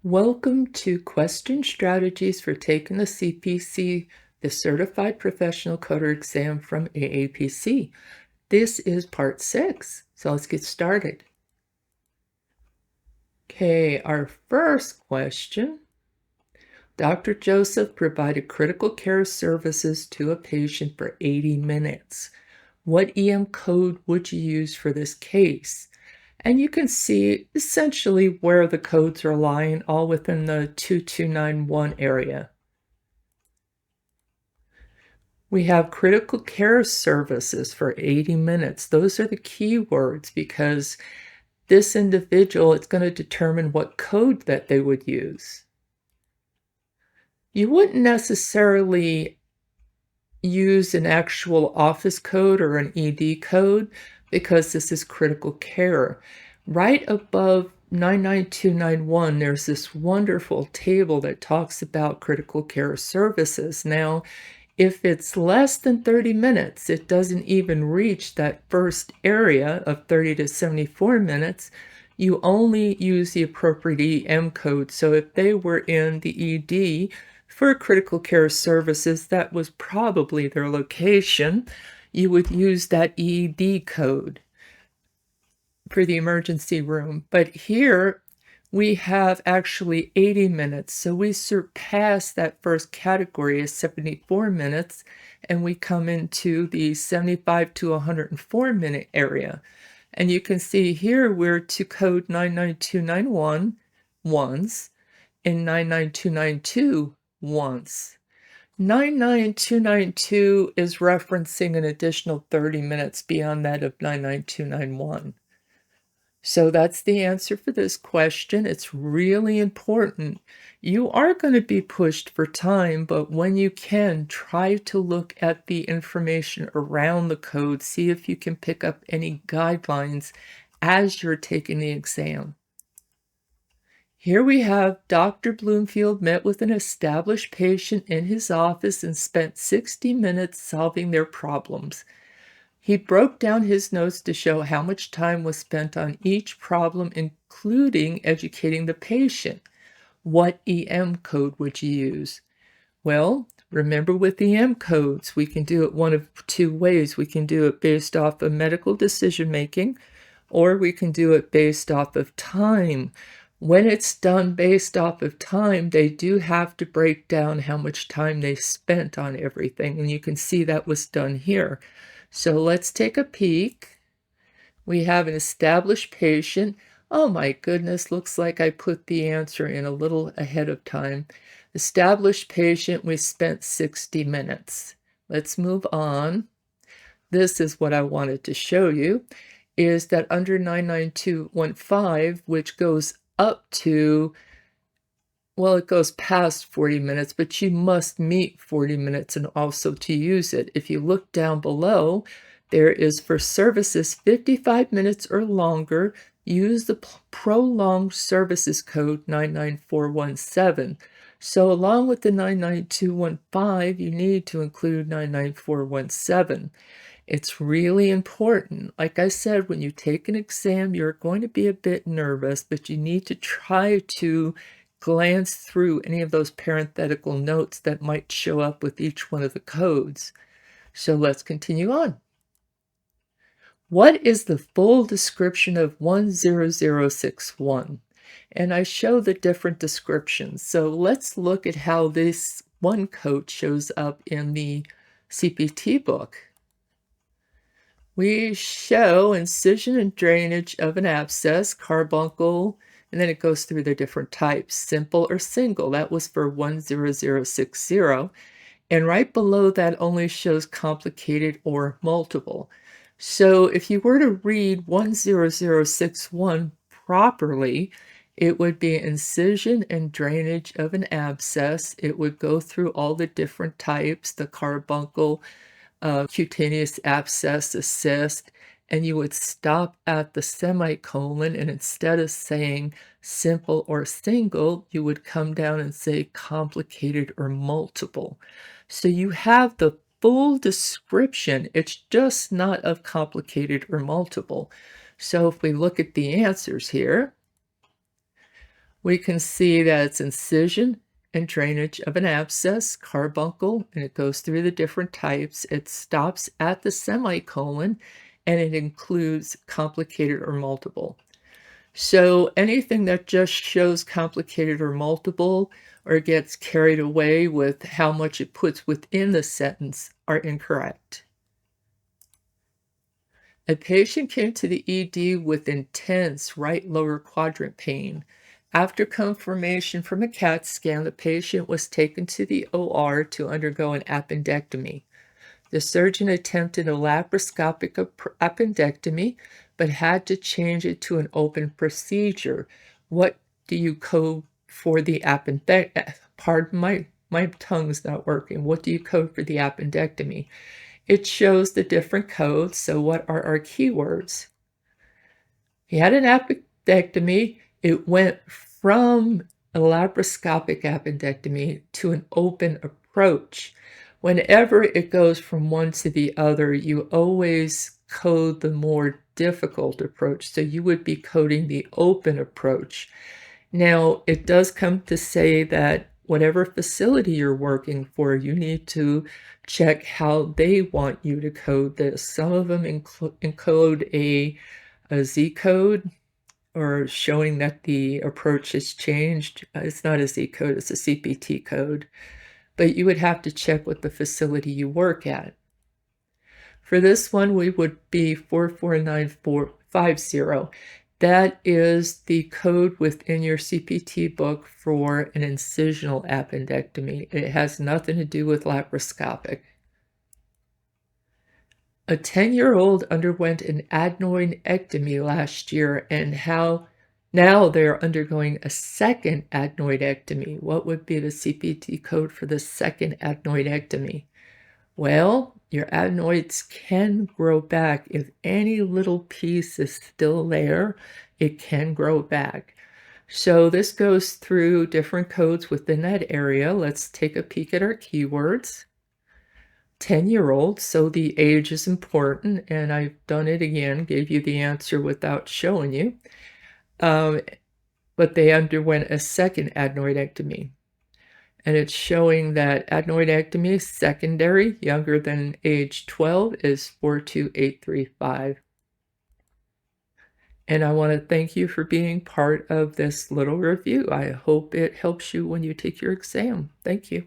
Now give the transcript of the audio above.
Welcome to Question Strategies for Taking the CPC, the Certified Professional Coder exam from AAPC. This is part 6, so let's get started. Okay, our first question. Dr. Joseph provided critical care services to a patient for 80 minutes. What EM code would you use for this case? And you can see essentially where the codes are lying, all within the 2291 area. We have critical care services for 80 minutes. Those are the keywords because this individual, it's going to determine what code that they would use. You wouldn't necessarily use an actual office code or an ED code because this is critical care. Right above 99291, there's this wonderful table that talks about critical care services. Now, if it's less than 30 minutes, it doesn't even reach that first area of 30 to 74 minutes. You only use the appropriate EM code. So if they were in the ED for critical care services, that was probably their location, you would use that ED code for the emergency room. But here we have actually 80 minutes. So we surpass that first category of 74 minutes and we come into the 75 to 104 minute area. And you can see here we're to code 99291 once and 99292 once. 99292 is referencing an additional 30 minutes beyond that of 99291. So that's the answer for this question. It's really important. You are going to be pushed for time, but when you can, try to look at the information around the code, see if you can pick up any guidelines as you're taking the exam. Here we have Dr. Bloomfield met with an established patient in his office and spent 60 minutes solving their problems. He broke down his notes to show how much time was spent on each problem, including educating the patient. What EM code would you use? Well, remember with EM codes, we can do it one of two ways. We can do it based off of medical decision making, or we can do it based off of time. When it's done based off of time, they do have to break down how much time they spent on everything, and you can see that was done here. So let's take a peek. We have an established patient. Oh my goodness, looks like I put the answer in a little ahead of time. Established patient, we spent 60 minutes. Let's move on. This is what I wanted to show you, is that under 99215, which goes up to, well, it goes past 40 minutes, but you must meet 40 minutes and also to use it. If you look down below, there is for services 55 minutes or longer, use the prolonged services code 99417. So along with the 99215, you need to include 99417. It's really important. Like I said, when you take an exam, you're going to be a bit nervous, but you need to try to glance through any of those parenthetical notes that might show up with each one of the codes. So let's continue on. What is the full description of 10061? And I show the different descriptions. So let's look at how this one code shows up in the CPT book. We show incision and drainage of an abscess, carbuncle, and then it goes through the different types, simple or single. That was for 10060. And right below that only shows complicated or multiple. So if you were to read 10061 properly, it would be incision and drainage of an abscess. It would go through all the different types, the carbuncle, cutaneous abscess, cyst, and you would stop at the semicolon, and instead of saying simple or single, you would come down and say complicated or multiple. So you have the full description. It's just not of complicated or multiple. So if we look at the answers here, We can see that it's incision and drainage of an abscess, carbuncle, and it goes through the different types. It stops at the semicolon, and it includes complicated or multiple. So anything that just shows complicated or multiple or gets carried away with how much it puts within the sentence are incorrect. A patient came to the ED with intense right lower quadrant pain. After confirmation from a CAT scan, the patient was taken to the OR to undergo an appendectomy. The surgeon attempted a laparoscopic appendectomy, but had to change it to an open procedure. What do you code for the appendectomy? Pardon my tongue's not working. What do you code for the appendectomy? It shows the different codes. So what are our keywords? He had an appendectomy. It went from a laparoscopic appendectomy to an open approach. Whenever it goes from one to the other, you always code the more difficult approach. So you would be coding the open approach. Now, it does come to say that whatever facility you're working for, you need to check how they want you to code this. Some of them encode a Z code or showing that the approach has changed. It's not a Z code, it's a CPT code. But you would have to check with the facility you work at. For this one, we would be 449450. That is the code within your CPT book for an incisional appendectomy. It has nothing to do with laparoscopic. A 10-year-old underwent an adenoidectomy last year, and now they're undergoing a second adenoidectomy. What would be the CPT code for the second adenoidectomy? Well, your adenoids can grow back. If any little piece is still there, it can grow back. So this goes through different codes within that area. Let's take a peek at our keywords. 10-year-old, so the age is important, and I've done it again, gave you the answer without showing you. But they underwent a second adenoidectomy. And it's showing that adenoidectomy secondary, younger than age 12, is 42835. And I want to thank you for being part of this little review. I hope it helps you when you take your exam. Thank you.